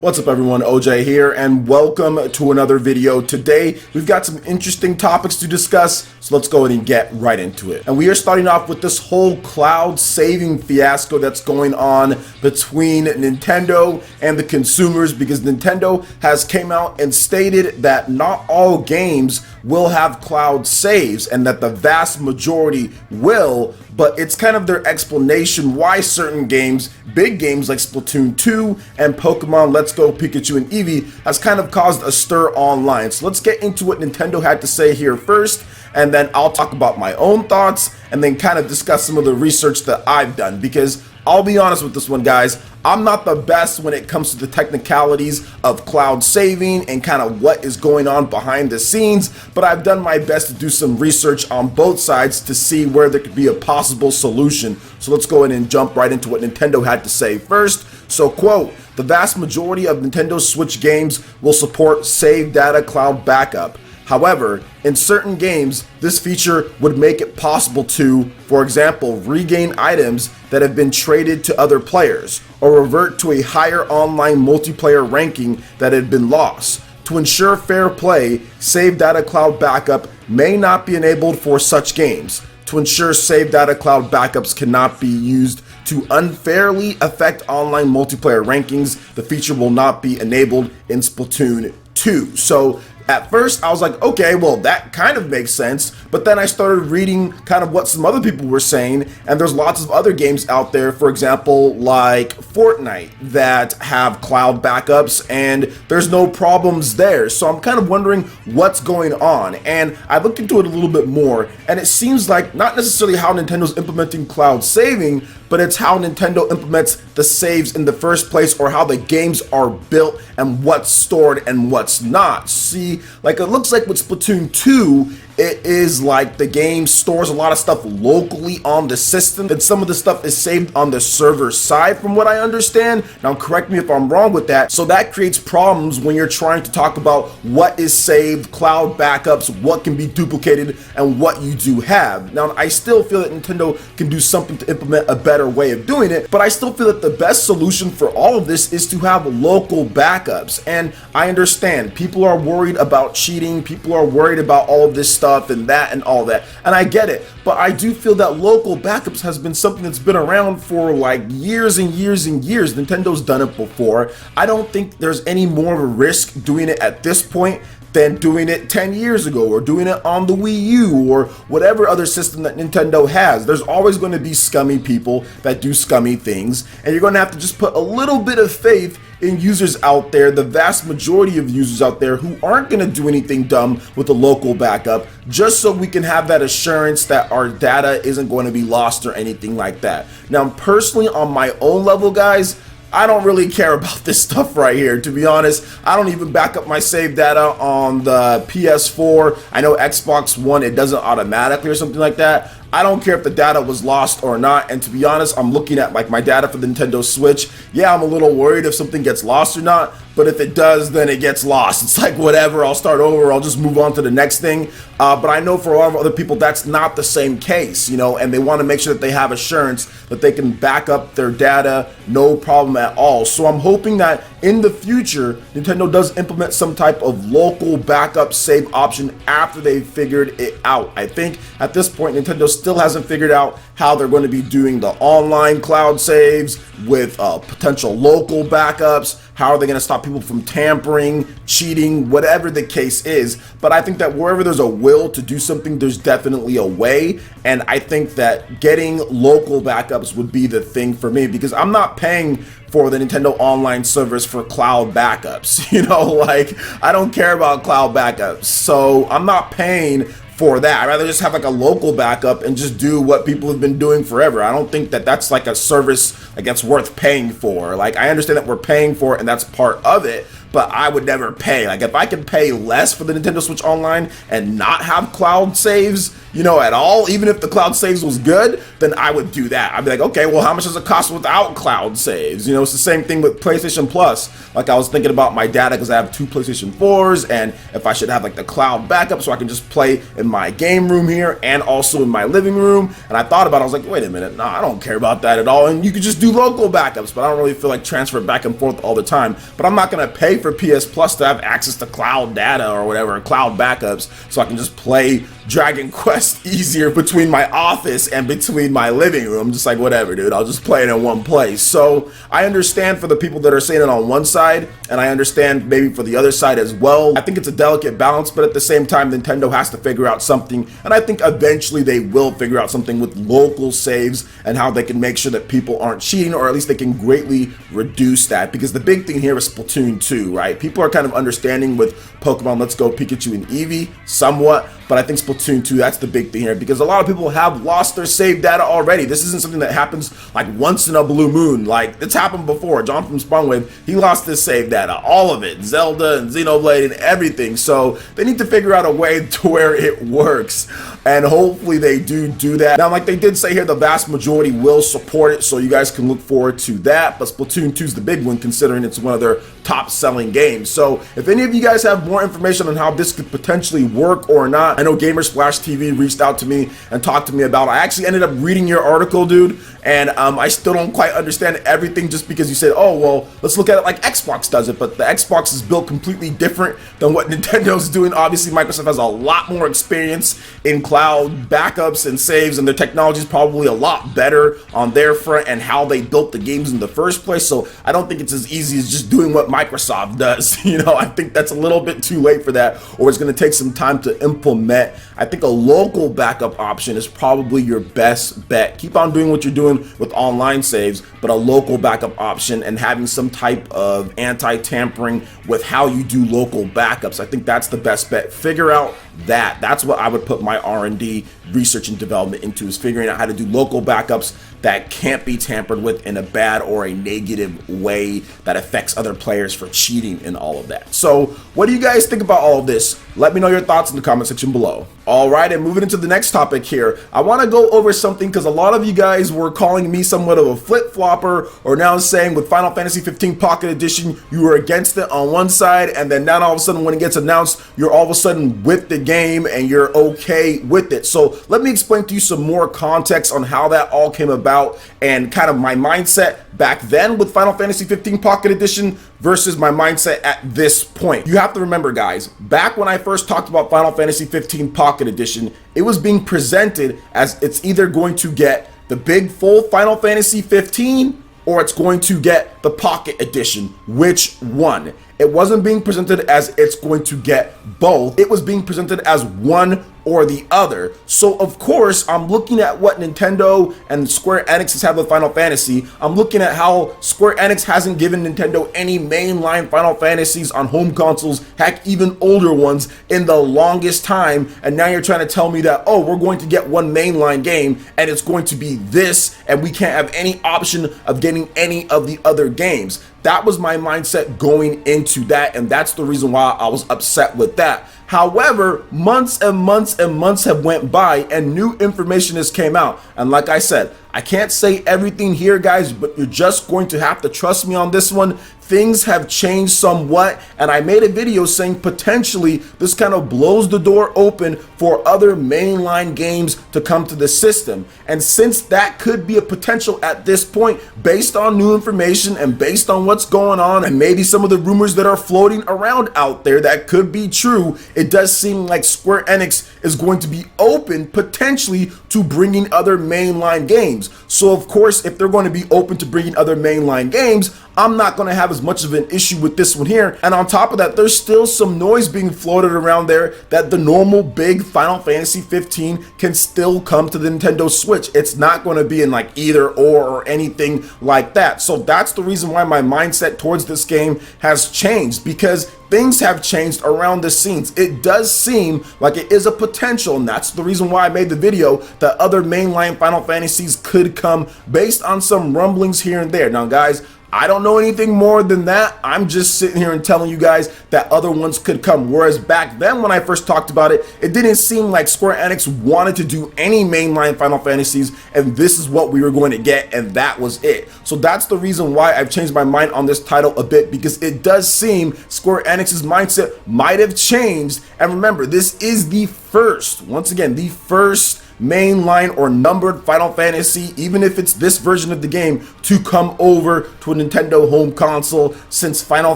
What's up everyone, OJ here, and welcome to another video. Today, we've got some interesting topics to discuss, so let's go ahead and get right into it. And we are starting off with this whole cloud saving fiasco that's going on between Nintendo and the consumers, because Nintendo has came out and stated that not all games will have cloud saves and that the vast majority will, but it's kind of their explanation why certain games, big games like Splatoon 2 and Pokemon Let's Go Pikachu and Eevee, has kind of caused a stir online. So let's get into what Nintendo had to say here first, and then I'll talk about my own thoughts and then kind of discuss some of the research that I've done, because I'll be honest with this one, guys, I'm not the best when it comes to the technicalities of cloud saving and kind of what is going on behind the scenes, but I've done my best to do some research on both sides to see where there could be a possible solution. So let's go ahead and jump right into what Nintendo had to say first. So, quote, "The vast majority of Nintendo Switch games will support save data cloud backup. However, in certain games, this feature would make it possible to, for example, regain items that have been traded to other players, or revert to a higher online multiplayer ranking that had been lost. To ensure fair play, save data cloud backup may not be enabled for such games. To ensure save data cloud backups cannot be used to unfairly affect online multiplayer rankings, the feature will not be enabled in Splatoon 2. So at first, I was like, okay, well, that kind of makes sense. But then I started reading kind of what some other people were saying, and there's lots of other games out there, for example, like Fortnite, that have cloud backups, and there's no problems there. So I'm kind of wondering what's going on. And I looked into it a little bit more, and it seems like not necessarily how Nintendo's implementing cloud saving, but it's how Nintendo implements the saves in the first place, or how the games are built and what's stored and what's not. See, like it looks like with Splatoon 2, it is like the game stores a lot of stuff locally on the system, and some of the stuff is saved on the server side from what I understand. Now correct me if I'm wrong with that. So that creates problems when you're trying to talk about what is saved, cloud backups, what can be duplicated, and what you do have. Now I still feel that Nintendo can do something to implement a better way of doing it, but I still feel that the best solution for all of this is to have local backups. And I understand people are worried about cheating, people are worried about all of this stuff and that and all that, and I get it, but I do feel that local backups has been something that's been around for like years and years and years. Nintendo's done it before. I don't think there's any more of a risk doing it at this point than doing it 10 years ago, or doing it on the Wii U, or whatever other system that Nintendo has. There's always going to be scummy people that do scummy things, and you're going to have to just put a little bit of faith in users out there, the vast majority of users out there, who aren't going to do anything dumb with a local backup, just so we can have that assurance that our data isn't going to be lost or anything like that. Now, personally, on my own level, guys, I don't really care about this stuff right here, to be honest. I don't even back up my save data on the PS4. I know Xbox One, it doesn't automatically or something like that. I don't care if the data was lost or not, and to be honest, I'm looking at like my data for the Nintendo Switch. Yeah, I'm a little worried if something gets lost or not, but if it does, then it gets lost. It's like whatever, I'll start over, I'll just move on to the next thing. But I know for a lot of other people, that's not the same case, you know, and they want to make sure that they have assurance that they can back up their data, no problem at all. So I'm hoping that in the future, Nintendo does implement some type of local backup save option after they've figured it out. I think at this point, Nintendo still hasn't figured out how they're going to be doing the online cloud saves with potential local backups. How are they going to stop people from tampering, cheating, whatever the case is? But I think that wherever there's a will to do something, there's definitely a way. And I think that getting local backups would be the thing for me, because I'm not paying for the Nintendo online service for cloud backups. You know, like I don't care about cloud backups, so I'm not paying for that. I'd rather just have like a local backup and just do what people have been doing forever. I don't think that that's like a service like that's worth paying for. Like I understand that we're paying for it and that's part of it, but I would never pay. Like, if I could pay less for the Nintendo Switch Online and not have cloud saves, you know, at all, even if the cloud saves was good, then I would do that. I'd be like, okay, well, how much does it cost without cloud saves? You know, it's the same thing with PlayStation Plus. Like, I was thinking about my data because I have 2 PlayStation 4s, and if I should have like the cloud backup so I can just play in my game room here and also in my living room. And I thought about it, I was like, wait a minute, no, I don't care about that at all. And you could just do local backups, but I don't really feel like transfer back and forth all the time. But I'm not gonna pay for PS Plus to have access to cloud data or whatever, cloud backups, so I can just play Dragon Quest easier between my office and between my living room. Just like, whatever, dude, I'll just play it in one place. So I understand for the people that are saying it on one side, and I understand maybe for the other side as well. I think it's a delicate balance, but at the same time, Nintendo has to figure out something, and I think eventually they will figure out something with local saves and how they can make sure that people aren't cheating, or at least they can greatly reduce that. Because the big thing here is Splatoon 2, right? People are kind of understanding with Pokemon Let's Go Pikachu and Eevee somewhat, but I think Splatoon 2, that's the big thing here, because a lot of people have lost their save data already. This isn't something that happens like once in a blue moon. Like, it's happened before. John from Spawnwave, he lost his save data, all of it, Zelda and Xenoblade and everything. So they need to figure out a way to where it works, and hopefully they do that. Now, like they did say here, the vast majority will support it, so you guys can look forward to that. But Splatoon 2 is the big one, considering it's one of their top selling games. So if any of you guys have more information on how this could potentially work or not, I know Gamersplash TV reached out to me and talked to me about it. I actually ended up reading your article, dude, and I still don't quite understand everything, just because you said, oh, well, let's look at it like Xbox does it, but the Xbox is built completely different than what Nintendo's doing. Obviously, Microsoft has a lot more experience in cloud backups and saves, and their technology is probably a lot better on their front and how they built the games in the first place. So I don't think it's as easy as just doing what Microsoft does. You know, I think that's a little bit too late for that, or it's going to take some time to implement. I think a local backup option is probably your best bet. Keep on doing what you're doing with online saves, but a local backup option and having some type of anti-tampering with how you do local backups, I think that's the best bet. Figure out that. That's what I would put my R&D, research and development into, is figuring out how to do local backups that can't be tampered with in a bad or a negative way that affects other players for cheating and all of that. So what do you guys think about all of this? Let me know your thoughts in the comment section below. All right, and moving into the next topic here, I want to go over something because a lot of you guys were calling me somewhat of a flip-flopper, or now saying with Final Fantasy 15 Pocket Edition, you were against it on one side, and then now all of a sudden when it gets announced, you're all of a sudden with the game and you're okay with it. So let me explain to you some more context on how that all came about and kind of my mindset back then with Final Fantasy 15 Pocket Edition versus my mindset at this point. You have to remember, guys, back when I first talked about Final Fantasy 15 Pocket Edition, it was being presented as it's either going to get the big full Final Fantasy 15 or it's going to get the Pocket Edition. Which one? It wasn't being presented as it's going to get both. It was being presented as one or the other. So of course, I'm looking at what Nintendo and Square Enix has had with Final Fantasy. I'm looking at how Square Enix hasn't given Nintendo any mainline Final Fantasies on home consoles, heck, even older ones, in the longest time. And now you're trying to tell me that, oh, we're going to get one mainline game and it's going to be this, and we can't have any option of getting any of the other games. That was my mindset going into that, and that's the reason why I was upset with that. However, months and months and months have went by and new information has came out. And like I said, I can't say everything here, guys, but you're just going to have to trust me on this one. Things have changed somewhat, and I made a video saying potentially this kind of blows the door open for other mainline games to come to the system. And since that could be a potential at this point, based on new information and based on what's going on and maybe some of the rumors that are floating around out there that could be true, it does seem like Square Enix is going to be open potentially to bringing other mainline games. So of course, if they're going to be open to bringing other mainline games, I'm not going to have as much of an issue with this one here. And on top of that, there's still some noise being floated around there that the normal big Final Fantasy 15 can still come to the Nintendo Switch. It's not going to be in like either or anything like that. So that's the reason why my mindset towards this game has changed, because things have changed around the scenes. It does seem like it is a potential, and that's the reason why I made the video, that other mainline Final Fantasies could come based on some rumblings here and there. Now guys, I don't know anything more than that. I'm just sitting here and telling you guys that other ones could come. Whereas back then when I first talked about it, it didn't seem like Square Enix wanted to do any mainline Final Fantasies, and this is what we were going to get, and that was it. So that's the reason why I've changed my mind on this title a bit, because it does seem Square Enix's mindset might have changed. And remember, this is the first, once again, the first mainline or numbered Final Fantasy, even if it's this version of the game, to come over to a Nintendo home console since Final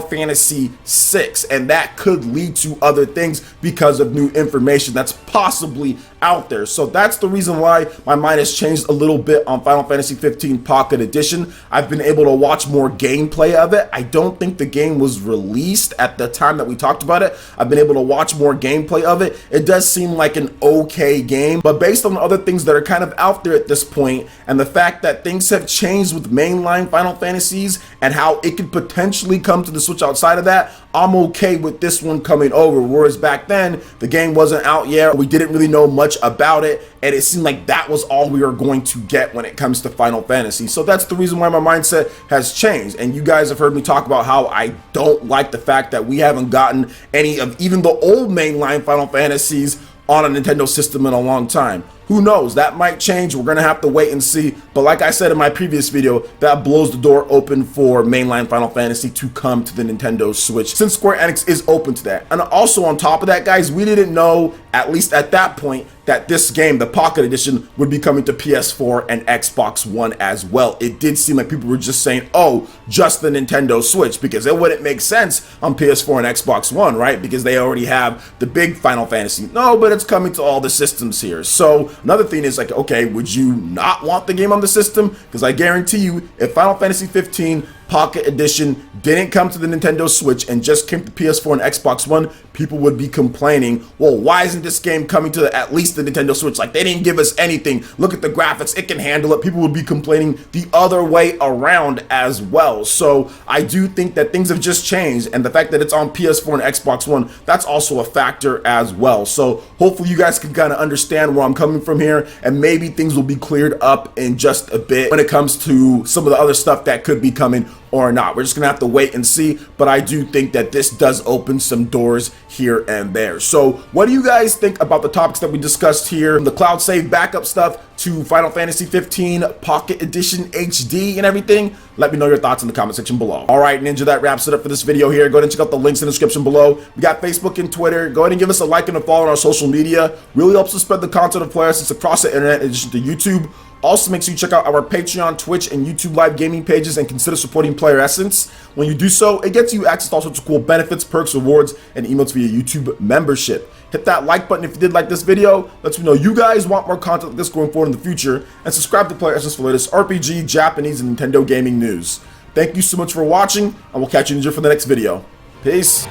Fantasy VI, and that could lead to other things because of new information that's possibly out there. So that's the reason why my mind has changed a little bit on Final Fantasy 15 Pocket Edition. I've been able to watch more gameplay of it. I don't think the game was released at the time that we talked about it. I've been able to watch more gameplay of it. It does seem like an okay game, but based on other things that are kind of out there at this point, and the fact that things have changed with mainline Final Fantasies and how it could potentially come to the Switch outside of that, I'm okay with this one coming over. Whereas back then, the game wasn't out yet. We didn't really know much about it, and it seemed like that was all we were going to get when it comes to Final Fantasy. So that's the reason why my mindset has changed. And you guys have heard me talk about how I don't like the fact that we haven't gotten any of even the old mainline Final Fantasies on a Nintendo system in a long time. Who knows? That might change. We're going to have to wait and see. But like I said in my previous video, that blows the door open for mainline Final Fantasy to come to the Nintendo Switch, since Square Enix is open to that. And also on top of that, guys, we didn't know, at least at that point, that this game, the Pocket Edition, would be coming to PS4 and Xbox One as well. It did seem like people were just saying, oh, just the Nintendo Switch, because it wouldn't make sense on PS4 and Xbox One, right? Because they already have the big Final Fantasy. No, but it's coming to all the systems here. So another thing is like, okay, would you not want the game on the system? Because I guarantee you, if Final Fantasy 15 Pocket Edition didn't come to the Nintendo Switch and just came to PS4 and Xbox One, people would be complaining, well, why isn't this game coming to at least the Nintendo Switch? Like, they didn't give us anything. Look at the graphics, it can handle it. People would be complaining the other way around as well. So I do think that things have just changed, and the fact that it's on PS4 and Xbox One, that's also a factor as well. So hopefully you guys can kind of understand where I'm coming from here, and maybe things will be cleared up in just a bit when it comes to some of the other stuff that could be coming or not. We're just gonna have to wait and see, but I do think that this does open some doors here and there. So what do you guys think about the topics that we discussed here, from the cloud save backup stuff to Final Fantasy 15 Pocket Edition HD and everything? Let me know your thoughts in the comment section below. All right, Ninja, that wraps it up for this video here. Go ahead and check out the links in the description below. We got Facebook and Twitter. Go ahead and give us a like and a follow on our social media. Really helps us spread the content of PlayerEssence across the internet, in addition to YouTube. Also, make sure you check out our Patreon, Twitch, and YouTube live gaming pages, and consider supporting PlayerEssence. When you do so, it gets you access to all sorts of cool benefits, perks, rewards, and emotes via YouTube membership. Hit that like button if you did like this video. Lets me know you guys want more content like this going forward in the future. And subscribe to PlayerEssence for latest RPG, Japanese, and Nintendo gaming news. Thank you so much for watching, and we'll catch you for the next video. Peace.